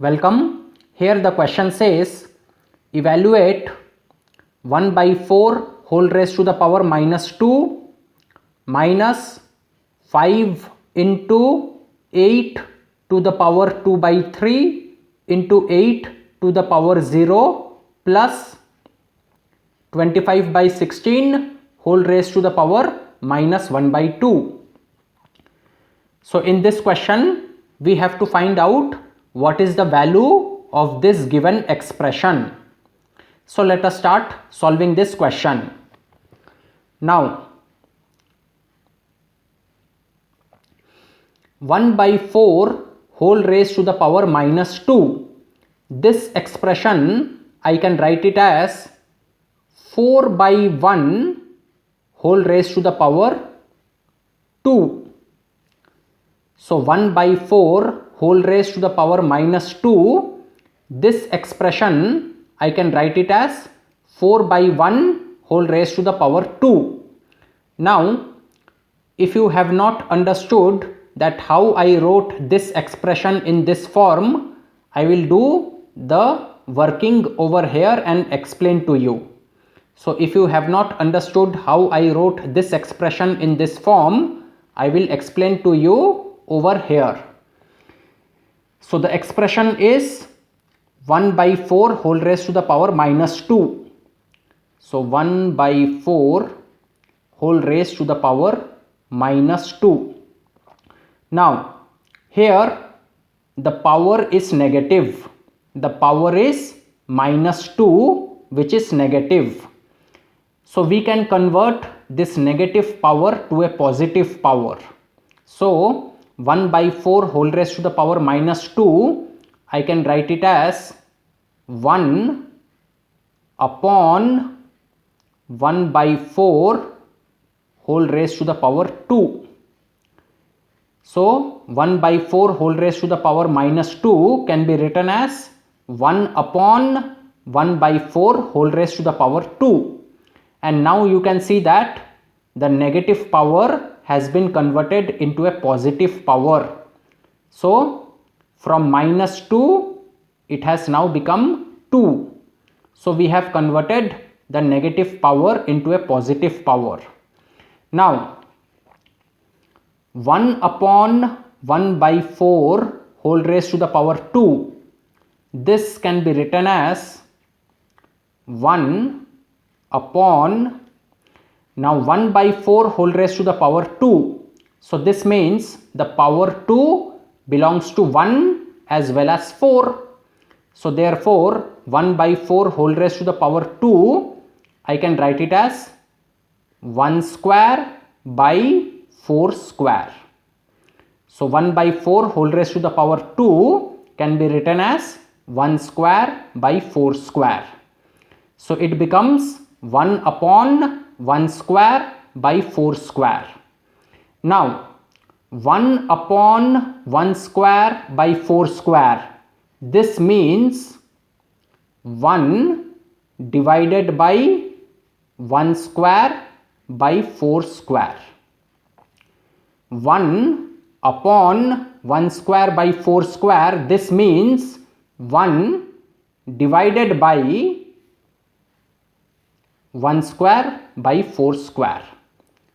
Welcome. Here the question says evaluate 1 by 4 whole raised to the power minus 2 minus 5 into 8 to the power 2 by 3 into 8 to the power 0 plus 25 by 16 whole raised to the power minus 1 by 2. So in this question we have to find out what is the value of this given expression. So let us start solving this question. Now 1 by 4 whole raised to the power minus 2. This expression I can write it as 4 by 1 whole raised to the power 2. So 1 by 4 whole raised to the power minus 2, this expression I can write it as 4 by 1 whole raised to the power 2. Now if you have not understood that how I wrote this expression in this form, I will do the working over here and explain to you. So if you have not understood how I wrote this expression in this form, I will explain to you over here. So the expression is 1 by 4 whole raised to the power minus 2. So 1 by 4 whole raised to the power minus 2. Now here the power is negative. The power is minus 2, which is negative. So we can convert this negative power to a positive power. So 1 by 4 whole raised to the power minus 2, I can write it as 1 upon 1 by 4 whole raised to the power 2. So 1 by 4 whole raised to the power minus 2 can be written as 1 upon 1 by 4 whole raised to the power 2. And now you can see that the negative power has been converted into a positive power. So from minus 2 it has now become 2. So we have converted the negative power into a positive power. Now 1 upon 1 by 4 whole raised to the power 2, this can be written as 1 upon, now 1 by 4 whole raised to the power 2. So this means the power 2 belongs to 1 as well as 4. So therefore 1 by 4 whole raised to the power 2, I can write it as 1 square by 4 square. So 1 by 4 whole raised to the power 2 can be written as 1 square by 4 square. So it becomes 1 upon 1 square by 4 square. Now 1 upon 1 square by 4 square, this means 1 divided by 1 square by 4 square. 1 upon 1 square by 4 square, this means 1 divided by 1 square by 4 square.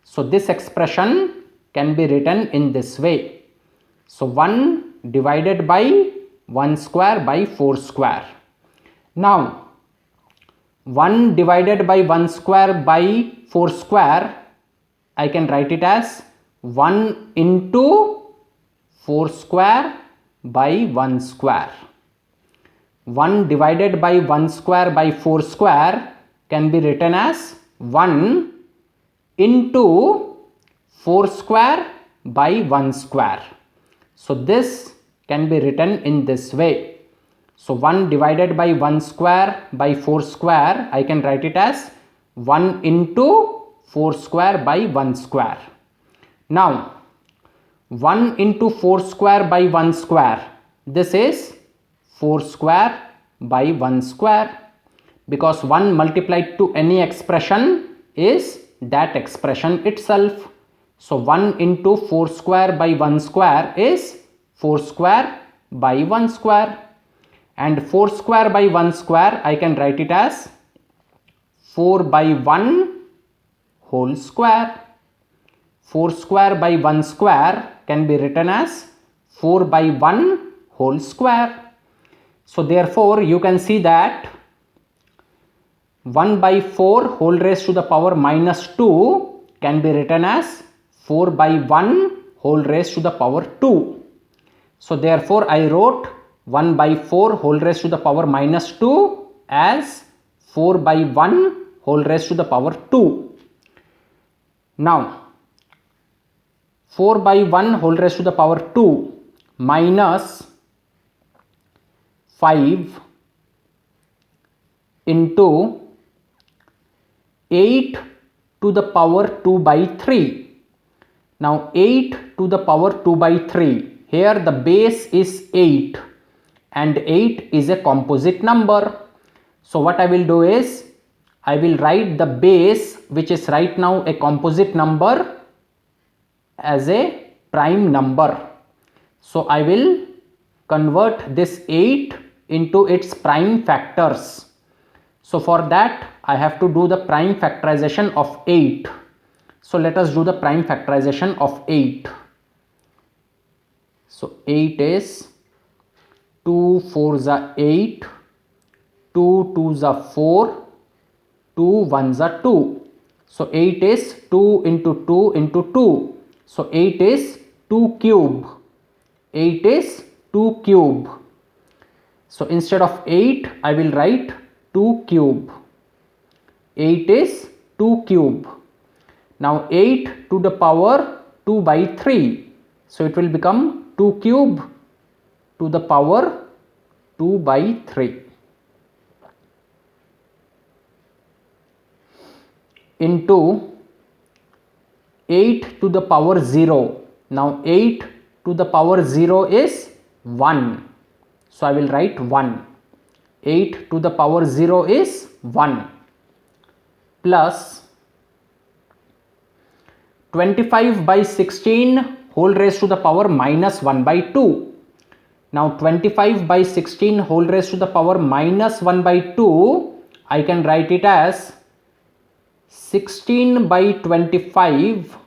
So this expression can be written in this way. So 1 divided by 1 square by 4 square. Now 1 divided by 1 square by 4 square, I can write it as 1 into 4 square by 1 square. 1 divided by 1 square by 4 square can be written as 1 into 4 square by 1 square. So this can be written in this way. So 1 divided by 1 square by 4 square, I can write it as 1 into 4 square by 1 square. Now 1 into 4 square by 1 square, this is 4 square by 1 square, because 1 multiplied to any expression is that expression itself. So 1 into 4 square by 1 square is 4 square by 1 square. and 4 square by 1 square I can write it as 4 by 1 whole square. 4 square by 1 square can be written as 4 by 1 whole square. So therefore you can see that 1 by 4 whole raised to the power minus 2 can be written as 4 by 1 whole raised to the power 2. So therefore I wrote 1 by 4 whole raised to the power minus 2 as 4 by 1 whole raised to the power 2. Now 4 by 1 whole raised to the power 2 minus 5 into 8 to the power 2 by 3. Now 8 to the power 2 by 3. Here the base is 8 and 8 is a composite number. So what I will do is I will write the base, which is right now a composite number, as a prime number. So I will convert this 8 into its prime factors. So for that I have to do the prime factorization of 8. So let us do the prime factorization of 8. So 8 is 2 4s are 8, 2 2s are 4, 2 1s are 2. So 8 is 2 into 2 into 2. So 8 is 2 cube. 8 is 2 cube. So instead of 8 I will write 2 cube. 8 is 2 cube. Now 8 to the power 2 by 3. So it will become 2 cube to the power 2 by 3. Into 8 to the power 0. Now 8 to the power 0 is 1. So I will write 1. 8 to the power 0 is 1 plus 25 by 16 whole raised to the power minus 1 by 2. Now 25 by 16 whole raised to the power minus 1 by 2, I can write it as 16 by 25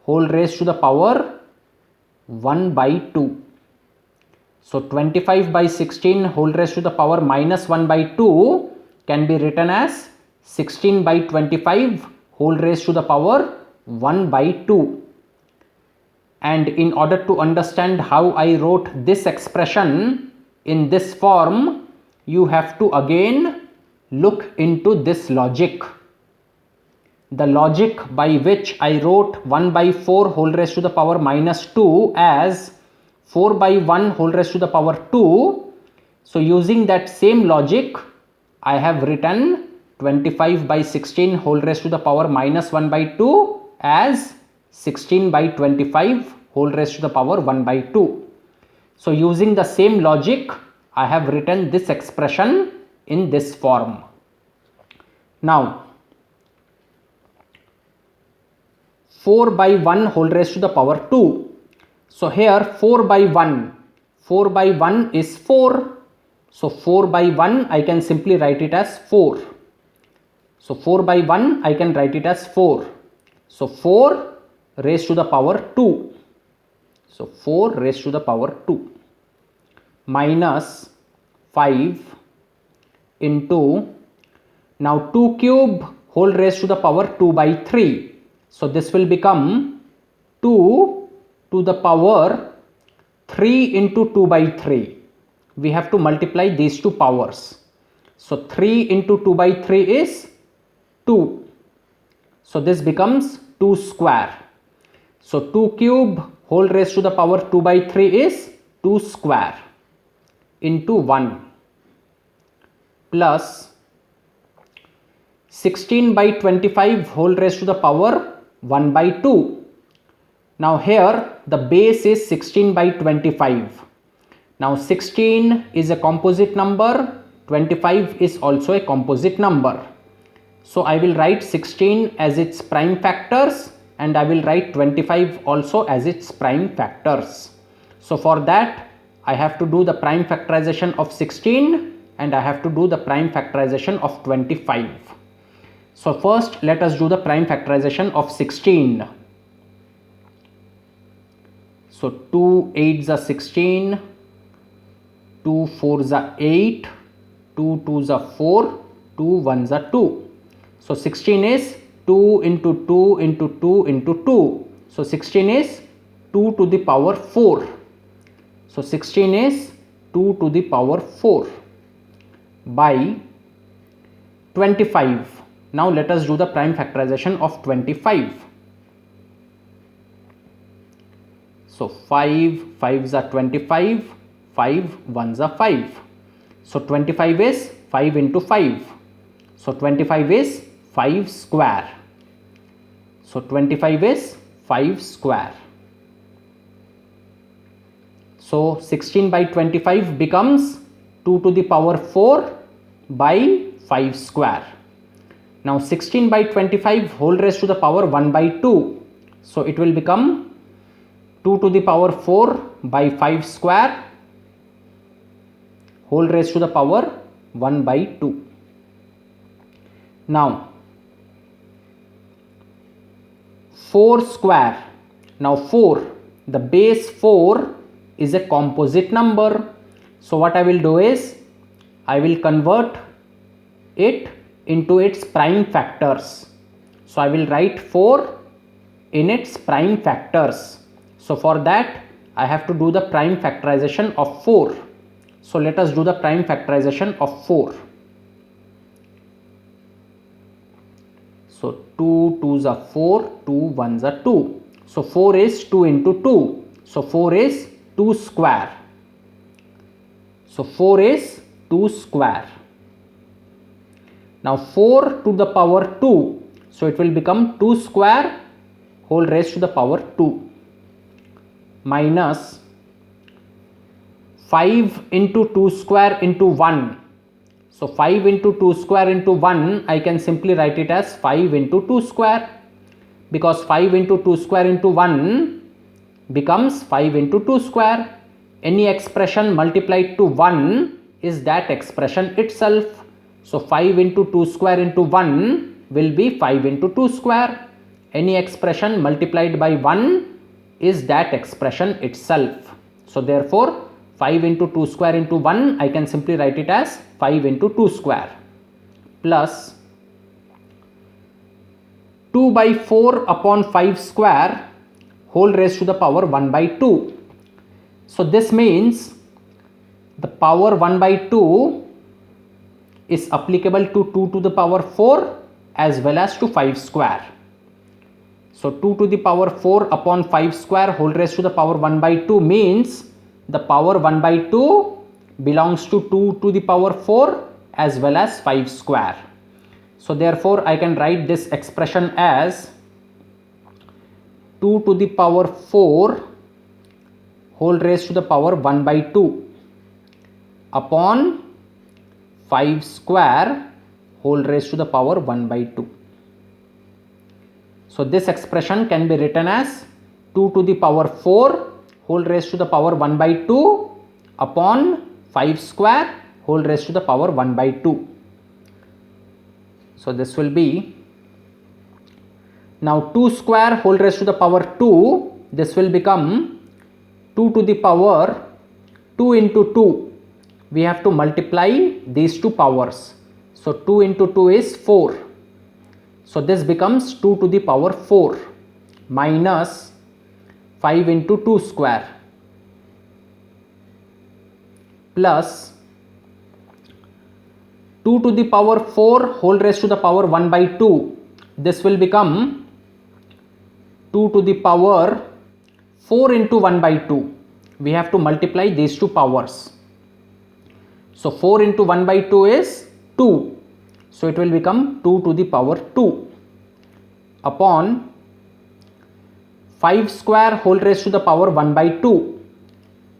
whole raised to the power 1 by 2. So 25 by 16 whole raised to the power minus 1 by 2 can be written as 16 by 25 whole raised to the power 1 by 2. And in order to understand how I wrote this expression in this form, you have to again look into this logic. The logic by which I wrote 1 by 4 whole raised to the power minus 2 as 4 by 1 whole raised to the power 2. So using that same logic, I have written 25 by 16 whole raised to the power minus 1 by 2 as 16 by 25 whole raised to the power 1 by 2. So using the same logic, I have written this expression in this form. Now 4 by 1 whole raised to the power 2. So here 4 by 1 is 4. So 4 by 1 I can simply write it as 4. So 4 by 1 I can write it as 4. So 4 raised to the power 2. So 4 raised to the power 2 minus 5 into, now 2 cube whole raised to the power 2 by 3. So this will become 2 to the power 3 into 2 by 3. We have to multiply these two powers. So 3 into 2 by 3 is 2. So this becomes 2 square. So 2 cube whole raised to the power 2 by 3 is 2 square into 1 plus 16 by 25 whole raised to the power 1 by 2. Now here the base is 16 by 25. Now 16 is a composite number, 25 is also a composite number. So I will write 16 as its prime factors and I will write 25 also as its prime factors. So for that I have to do the prime factorization of 16 and I have to do the prime factorization of 25. So first let us do the prime factorization of 16. So 2 8s are 16, 2 4s are 8, 2 2s are 4, 2 1s are 2. So 16 is 2 into 2 into 2 into 2. So 16 is 2 to the power 4. So 16 is 2 to the power 4 by 25. Now let us do the prime factorization of 25. So 5 5s are 25, 5 1s are 5. So 25 is 5 into 5. So 25 is 5 square. So 25 is 5 square. So 16 by 25 becomes 2 to the power 4 by 5 square. Now 16 by 25 whole raised to the power 1 by 2. So it will become 2 to the power 4 by 5 square whole raised to the power 1 by 2. Now 4 square. Now 4, the base 4 is a composite number. So what I will do is I will convert it into its prime factors. So I will write 4 in its prime factors. So for that I have to do the prime factorization of 4. So let us do the prime factorization of 4. So 2 2s are 4, 2 1s are 2. So 4 is 2 into 2. So 4 is 2 square. So 4 is 2 square. Now 4 to the power 2. So it will become 2 square whole raised to the power 2 minus 5 into 2 square into 1. So 5 into 2 square into 1, I can simply write it as 5 into 2 square, because 5 into 2 square into 1 becomes 5 into 2 square. Any expression multiplied to 1 is that expression itself. So 5 into 2 square into 1 will be 5 into 2 square. Any expression multiplied by 1 is that expression itself. So therefore 5 into 2 square into 1, I can simply write it as 5 into 2 square plus 2 by 4 upon 5 square whole raised to the power 1 by 2. So this means the power 1 by 2 is applicable to 2 to the power 4 as well as to 5 square. So 2 to the power 4 upon 5 square whole raised to the power 1 by 2 means the power 1 by 2 belongs to 2 to the power 4 as well as 5 square. So therefore I can write this expression as 2 to the power 4 whole raised to the power 1 by 2 upon 5 square whole raised to the power 1 by 2. So this expression can be written as 2 to the power 4 whole raised to the power 1 by 2 upon 5 square whole raised to the power 1 by 2. So this will be, now 2 square whole raised to the power 2, this will become 2 to the power 2 into 2. We have to multiply these two powers. So 2 into 2 is 4. So this becomes 2 to the power 4 minus 5 into 2 square plus 2 to the power 4 whole raised to the power 1 by 2. This will become 2 to the power 4 into 1 by 2. We have to multiply these two powers. So 4 into 1 by 2 is 2. So it will become 2 to the power 2 upon 5 square whole raised to the power 1 by 2.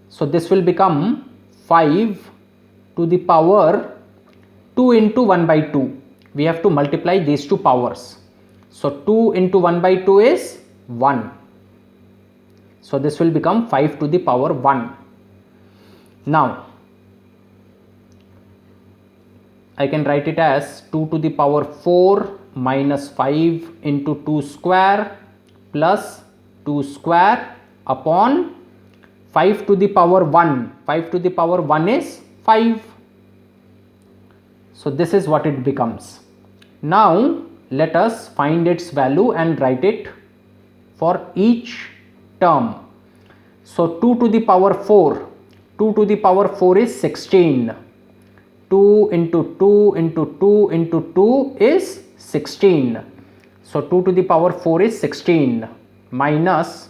So this will become 5 to the power 2 into 1 by 2. We have to multiply these two powers. So 2 into 1 by 2 is 1. So this will become 5 to the power 1. Now I can write it as 2 to the power 4 minus 5 into 2 square plus 2 square upon 5 to the power 1. 5 to the power 1 is 5. So this is what it becomes. Now let us find its value and write it for each term. So 2 to the power 4. 2 to the power 4 is 16. 2 into 2 into 2 into 2 is 16. So 2 to the power 4 is 16 minus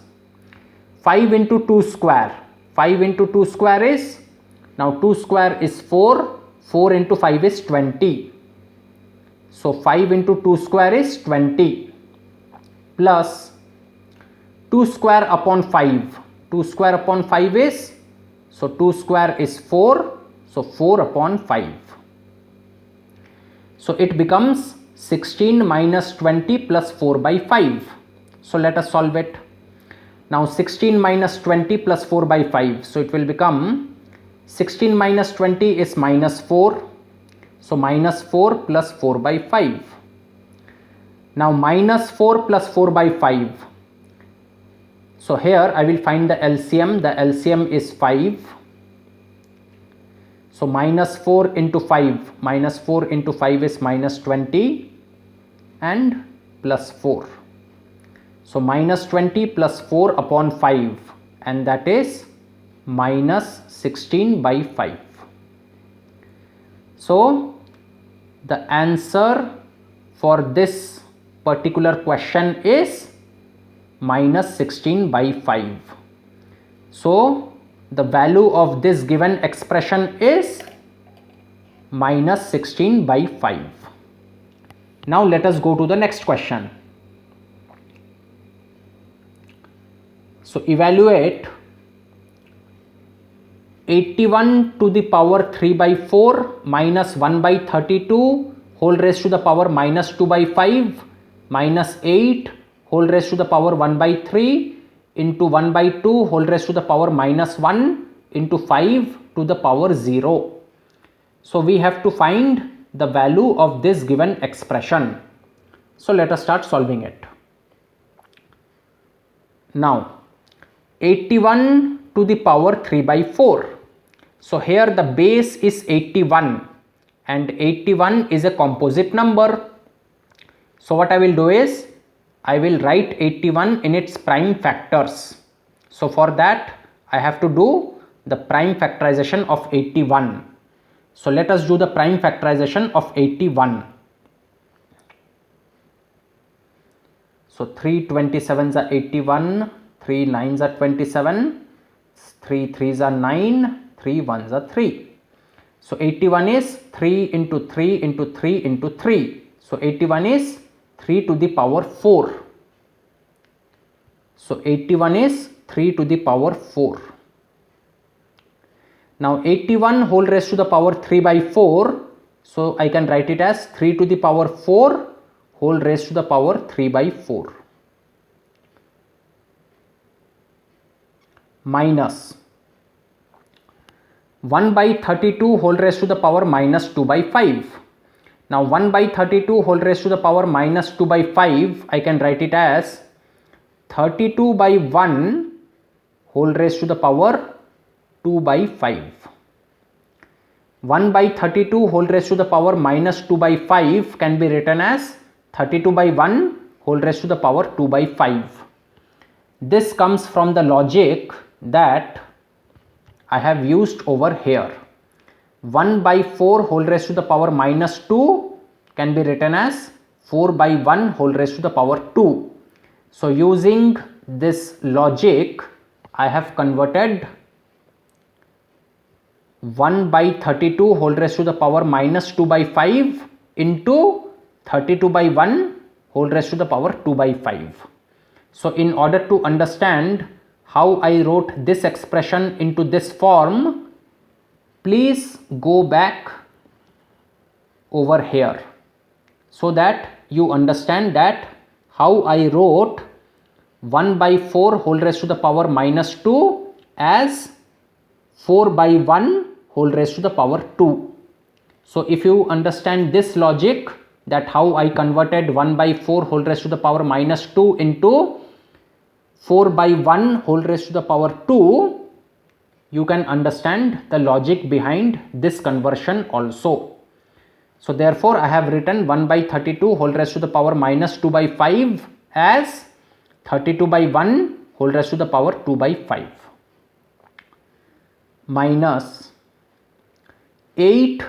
5 into 2 square. 5 into 2 square is, now 2 square is 4. 4 into 5 is 20. So 5 into 2 square is 20 plus 2 square upon 5. 2 square upon 5 is, so 2 square is 4. So 4 upon 5. So it becomes 16 minus 20 plus 4 by 5. So let us solve it. Now 16 minus 20 plus 4 by 5. So it will become 16 minus 20 is minus 4. So minus 4 plus 4 by 5. Now minus 4 plus 4 by 5. So here I will find the LCM. The LCM is 5. So minus 4 into 5. Minus 4 into 5 is minus 20 and plus 4. So minus 20 plus 4 upon 5, and that is minus 16 by 5. So the answer for this particular question is minus 16 by 5. So the value of this given expression is minus 16 by 5. Now let us go to the next question. So evaluate 81 to the power 3 by 4 minus 1 by 32 whole raised to the power minus 2 by 5 minus 8 whole raised to the power 1 by 3 into 1 by 2 whole raised to the power minus 1 into 5 to the power 0. So we have to find the value of this given expression. So let us start solving it. Now 81 to the power 3 by 4. So here the base is 81 and 81 is a composite number. So what I will do is I will write 81 in its prime factors. So for that I have to do the prime factorization of 81. So let us do the prime factorization of 81. So 3 27s are 81, 3 9s are 27, 3 3s are 9, 3 1s are 3. So 81 is 3 into 3 into 3 into 3. So 81 is 3 to the power 4. So 81 is 3 to the power 4. Now 81 whole raised to the power 3 by 4. So I can write it as 3 to the power 4 whole raised to the power 3 by 4. Minus 1 by 32 whole raised to the power minus 2 by 5. Now 1 by 32 whole raised to the power minus 2 by 5, I can write it as 32 by 1 whole raised to the power 2 by 5. 1 by 32 whole raised to the power minus 2 by 5 can be written as 32 by 1 whole raised to the power 2 by 5. This comes from the logic that I have used over here. 1 by 4 whole raised to the power minus 2 can be written as 4 by 1 whole raised to the power 2. So using this logic, I have converted 1 by 32 whole raised to the power minus 2 by 5 into 32 by 1 whole raised to the power 2 by 5. So in order to understand how I wrote this expression into this form, please go back over here so that you understand that how I wrote 1 by 4 whole raised to the power minus 2 as 4 by 1 whole raised to the power 2. So if you understand this logic, that how I converted 1 by 4 whole raised to the power minus 2 into 4 by 1 whole raised to the power 2, you can understand the logic behind this conversion also. So therefore I have written 1 by 32 whole raised to the power minus 2 by 5 as 32 by 1 whole raised to the power 2 by 5 minus 8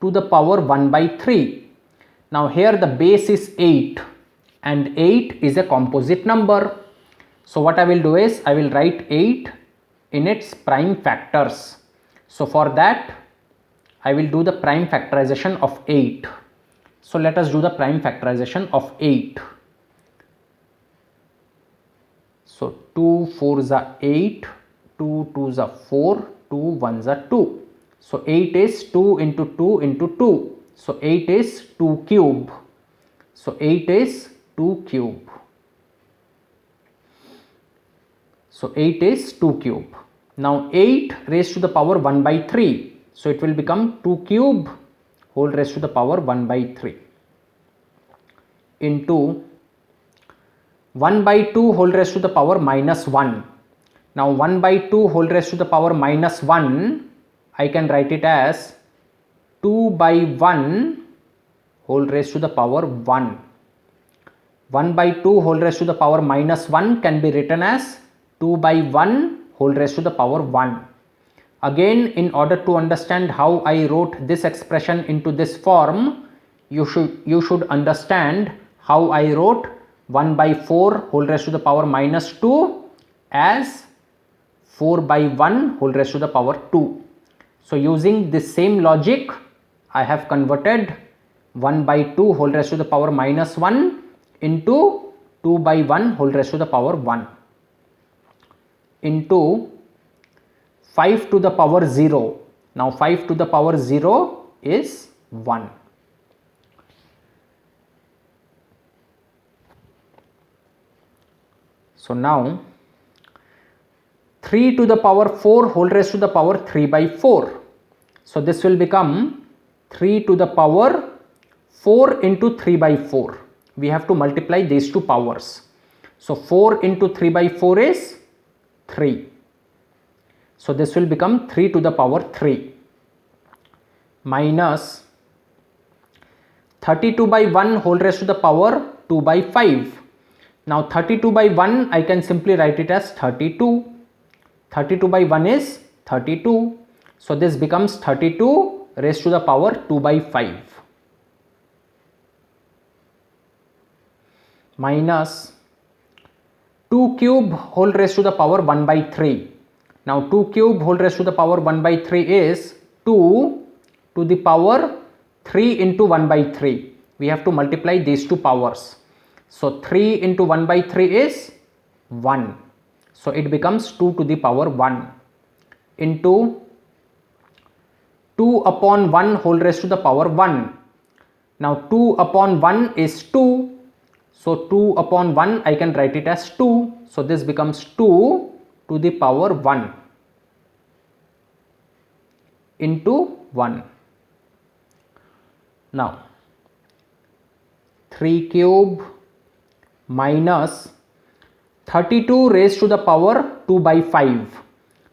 to the power 1 by 3. Now here the base is 8 and 8 is a composite number. So what I will do is I will write 8 in its prime factors. So for that I will do the prime factorization of 8. So let us do the prime factorization of 8. So 2 4s are 8, 2 2s are 4, 2 1s are 2. So 8 is 2 into 2 into 2. So 8 is 2 cube. So 8 is 2 cube. So 8 is 2 cube. Now 8 raised to the power 1 by 3. So it will become 2 cube whole raised to the power 1 by 3 into 1 by 2 whole raised to the power minus 1. Now 1 by 2 whole raised to the power minus 1, I can write it as 2 by 1 whole raised to the power 1. 1 by 2 whole raised to the power minus 1 can be written as 2 by 1 whole raised to the power 1. Again, in order to understand how I wrote this expression into this form, you should understand how I wrote 1 by 4 whole raised to the power minus 2 as 4 by 1 whole raised to the power 2. So using this same logic, I have converted 1 by 2 whole raised to the power minus 1 into 2 by 1 whole raised to the power 1 into 5 to the power 0. Now 5 to the power 0 is 1. So now 3 to the power 4 whole raised to the power 3 by 4. So this will become 3 to the power 4 into 3 by 4. We have to multiply these two powers. So 4 into 3 by 4 is 3. So this will become 3 to the power 3 minus 32 by 1 whole raised to the power 2 by 5. Now 32 by 1 I can simply write it as 32. 32 by 1 is 32. So this becomes 32 raised to the power 2 by 5 minus 2 cube whole raised to the power 1 by 3. Now 2 cube whole raised to the power 1 by 3 is 2 to the power 3 into 1 by 3. We have to multiply these two powers. So 3 into 1 by 3 is 1. So it becomes 2 to the power 1 into 2 upon 1 whole raised to the power 1. Now 2 upon 1 is 2. So 2 upon 1 I can write it as 2. So this becomes 2 to the power 1 into 1. Now 3 cube minus 32 raised to the power 2 by 5.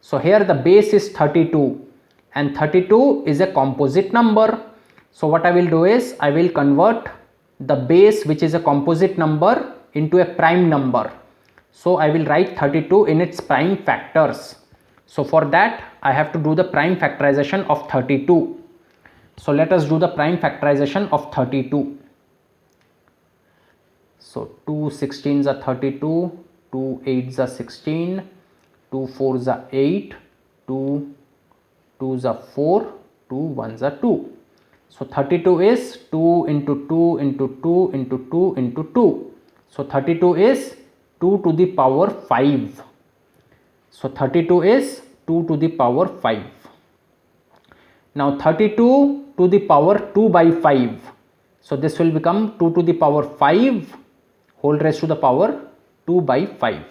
So here the base is 32 and 32 is a composite number. So what I will do is I will convert the base, which is a composite number, into a prime number. So I will write 32 in its prime factors. So for that I have to do the prime factorization of 32. So let us do the prime factorization of 32. So 2 16s are 32, 2 8s are 16, 2 4s are 8, 2 2s are 4, 2 1s are 2. So 32 is 2 into 2 into 2 into 2 into 2. So 32 is 2 to the power 5. So 32 is 2 to the power 5. Now 32 to the power 2 by 5. So this will become 2 to the power 5 whole raised to the power 2 by 5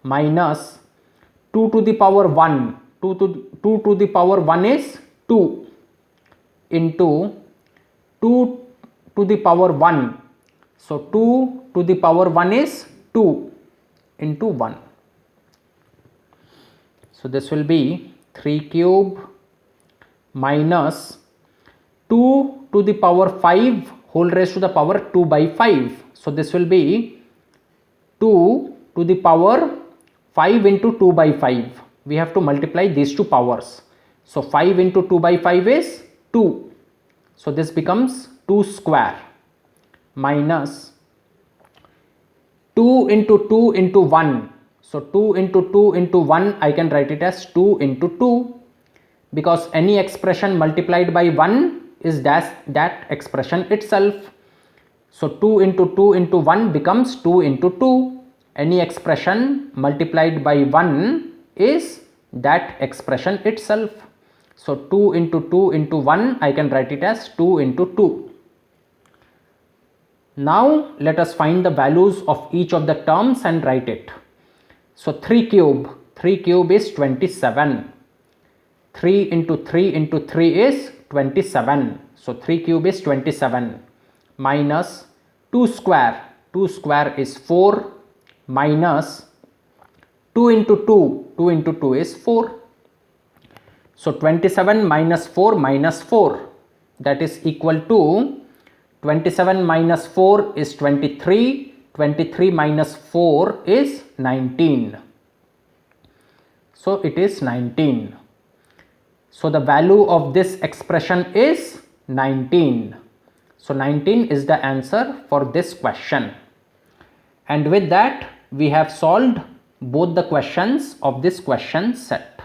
minus 2 to the power 1. 2 to the power 1 is 2 into 2 to the power 1. So 2 to the power 1 is 2 into 1. So this will be 3 cube minus 2 to the power 5 whole raised to the power 2 by 5. So this will be 2 to the power 5 into 2 by 5. We have to multiply these two powers. So 5 into 2 by 5 is 2. So this becomes 2 square minus 2 into 2 into 1. So 2 into 2 into 1, I can write it as 2 into 2, because any expression multiplied by 1 is that expression itself. So 2 into 2 into 1 becomes 2 into 2. Any expression multiplied by 1 is that expression itself. So 2 into 2 into 1, I can write it as 2 into 2. Now let us find the values of each of the terms and write it. So 3 cube is 27. 3 into 3 into 3 is 27. So 3 cube is 27 minus 2 square is 4 minus 2 into 2 is 4. So 27 minus 4, that is equal to 27 minus 4 is 23. 23 minus 4 is 19. So it is 19. So the value of this expression is 19. So 19 is the answer for this question. And with that, we have solved both the questions of this question set.